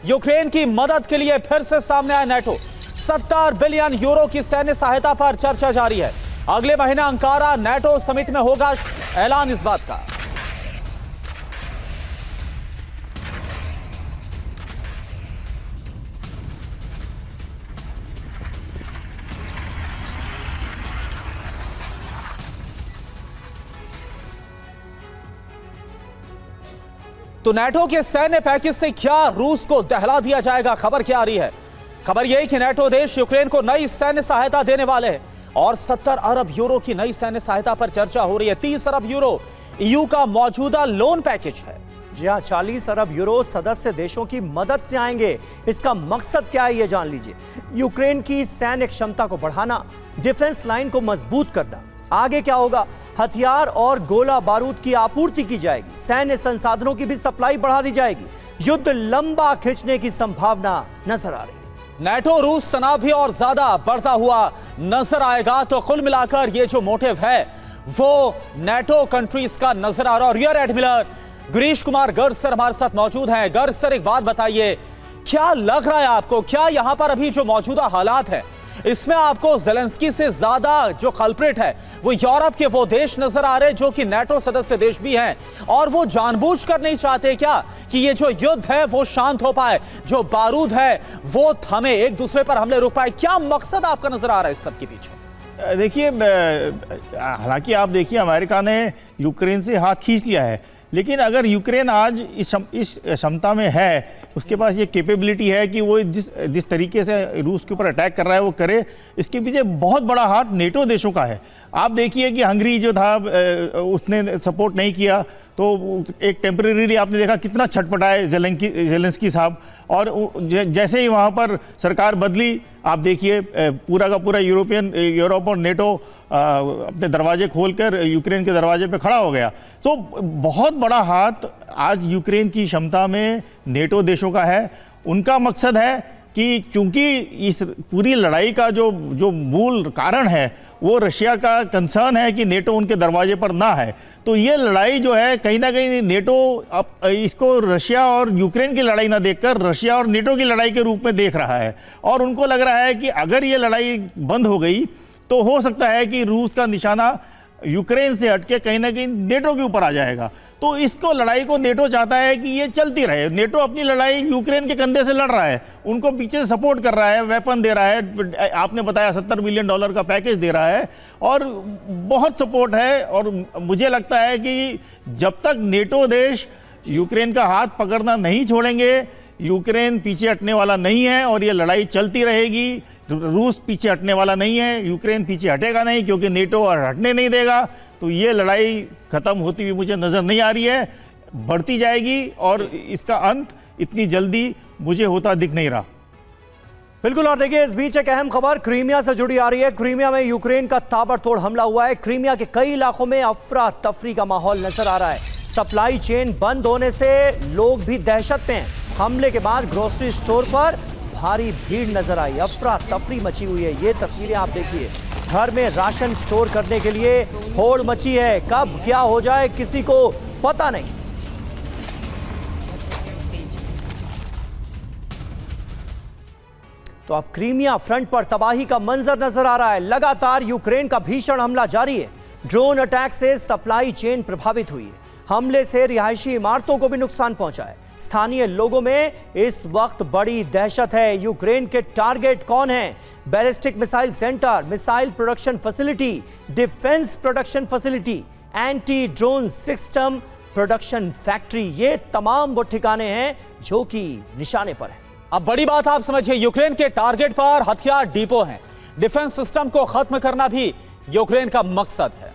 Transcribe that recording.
Ukraine की मदद के लिए फिर से सामने आया नेटो। 70 बिलियन यूरो की सैन्य सहायता पर चर्चा जारी है। अगले महीने अंकारा नेटो समिट में होगा ऐलान इस बात का। तो नेटो के सैन्य पैकेज से क्या रूस को दहला दिया जाएगा? खबर क्या आ रही है? खबर यह कि नेटो देश यूक्रेन को नई सैन्य सहायता देने वाले हैं और 70 अरब यूरो की नई सैन्य सहायता पर चर्चा हो रही है। 30 अरब यूरो ईयू का मौजूदा लोन पैकेज है। जी हां, 40 अरब यूरो सदस्य देशों की मदद से आएंगे। इसका मकसद क्या है, ये जान लीजिए। यूक्रेन की सैन्य क्षमता को बढ़ाना, डिफेंस लाइन को मजबूत करना। आगे क्या होगा? हथियार और गोला बारूद की आपूर्ति की जाएगी, सैन्य संसाधनों की भी सप्लाई बढ़ा दी जाएगी। युद्ध लंबा खिंचने की संभावना नजर आ रही है। नेटो रूस तनाव भी और ज्यादा बढ़ता हुआ नजर आएगा। तो कुल मिलाकर ये जो मोटिव है वो नेटो कंट्रीज का नजर आ रहा है। Rear admiral Girish Kumar Garg sir हमारे साथ मौजूद हैं। गर्ग सर, एक बात बताइए, क्या लग रहा है आपको, क्या यहां पर अभी जो मौजूदा हालात है इसमें आपको ज़ेलेंस्की से ज्यादा जो कल्प्रिट है वो यूरोप के वो देश नजर आ रहे हैं जो कि नेटो सदस्य देश भी हैं, और वो जानबूझकर नहीं चाहते क्या कि ये जो युद्ध है वो शांत हो पाए, जो बारूद है वो थमे, एक दूसरे पर हमले रुक पाए? क्या मकसद आपका नजर आ रहा है इस सब के पीछे? देखिए, हालांकि आप देखिए अमेरिका ने यूक्रेन से हाथ खींच लिया है, लेकिन अगर यूक्रेन आज इस क्षमता में है, उसके पास ये कैपेबिलिटी है कि वो जिस तरीके से रूस के ऊपर अटैक कर रहा है वो करे, इसके पीछे बहुत बड़ा हाथ नेटो देशों का है। आप देखिए कि हंगरी जो था उसने सपोर्ट नहीं किया, तो एक टेम्परेरी आपने देखा कितना छटपटाए ज़ेलेंस्की साहब, और जैसे ही वहाँ पर सरकार बदली, आप देखिए पूरा का पूरा यूरोप और नेटो अपने दरवाजे खोलकर यूक्रेन के दरवाजे पे खड़ा हो गया। तो बहुत बड़ा हाथ आज यूक्रेन की क्षमता में नेटो देशों का है। उनका मकसद है कि चूंकि इस पूरी लड़ाई का जो मूल कारण है वो रशिया का कंसर्न है कि नेटो उनके दरवाजे पर ना है, तो ये लड़ाई जो है कहीं ना कहीं नेटो अब इसको रशिया और यूक्रेन की लड़ाई ना देखकर रशिया और नेटो की लड़ाई के रूप में देख रहा है। और उनको लग रहा है कि अगर ये लड़ाई बंद हो गई तो हो सकता है कि रूस का निशाना यूक्रेन से हटके कहीं ना कहीं नेटो के ऊपर आ जाएगा। तो इसको लड़ाई को नेटो चाहता है कि ये चलती रहे। नेटो अपनी लड़ाई यूक्रेन के कंधे से लड़ रहा है, उनको पीछे से सपोर्ट कर रहा है, वेपन दे रहा है, आपने बताया $70 बिलियन का पैकेज दे रहा है और बहुत सपोर्ट है। और मुझे लगता है कि जब तक नेटो देश यूक्रेन का हाथ पकड़ना नहीं छोड़ेंगे, यूक्रेन पीछे हटने वाला नहीं है और ये लड़ाई चलती रहेगी। रूस पीछे हटने वाला नहीं है, यूक्रेन पीछे हटेगा नहीं, क्योंकि नेटो और हटने नहीं देगा। तो ये लड़ाई खत्म होती हुई मुझे नजर नहीं आ रही है, बढ़ती जाएगी और इसका अंत इतनी जल्दी मुझे होता दिख नहीं रहा। बिल्कुल। और देखिए, इस बीच एक अहम खबर क्रीमिया से जुड़ी आ रही है। क्रीमिया में यूक्रेन का ताबड़तोड़ हमला हुआ है। क्रीमिया के कई इलाकों में अफरा तफरी का माहौल नजर आ रहा है। सप्लाई चेन बंद होने से लोग भी दहशत में हैं। हमले के बाद ग्रोसरी स्टोर पर भारी भीड़ नजर आई, अफरा तफरी मची हुई है। ये तस्वीरें आप देखिए, घर में राशन स्टोर करने के लिए होड़ मची है। कब क्या हो जाए किसी को पता नहीं। तो अब क्रीमिया फ्रंट पर तबाही का मंजर नजर आ रहा है। लगातार यूक्रेन का भीषण हमला जारी है। ड्रोन अटैक से सप्लाई चेन प्रभावित हुई है। हमले से रिहायशी इमारतों को भी नुकसान पहुंचा है। स्थानीय लोगों में इस वक्त बड़ी दहशत है। यूक्रेन के टारगेट कौन हैं? Ballistic missile centre, missile production facility, defence production facility, anti drone system production factory, ये तमाम वो ठिकाने हैं जो कि निशाने पर है। अब बड़ी बात आप समझिए, यूक्रेन के टारगेट पर हथियार डिपो हैं। डिफेंस सिस्टम को खत्म करना भी यूक्रेन का मकसद है।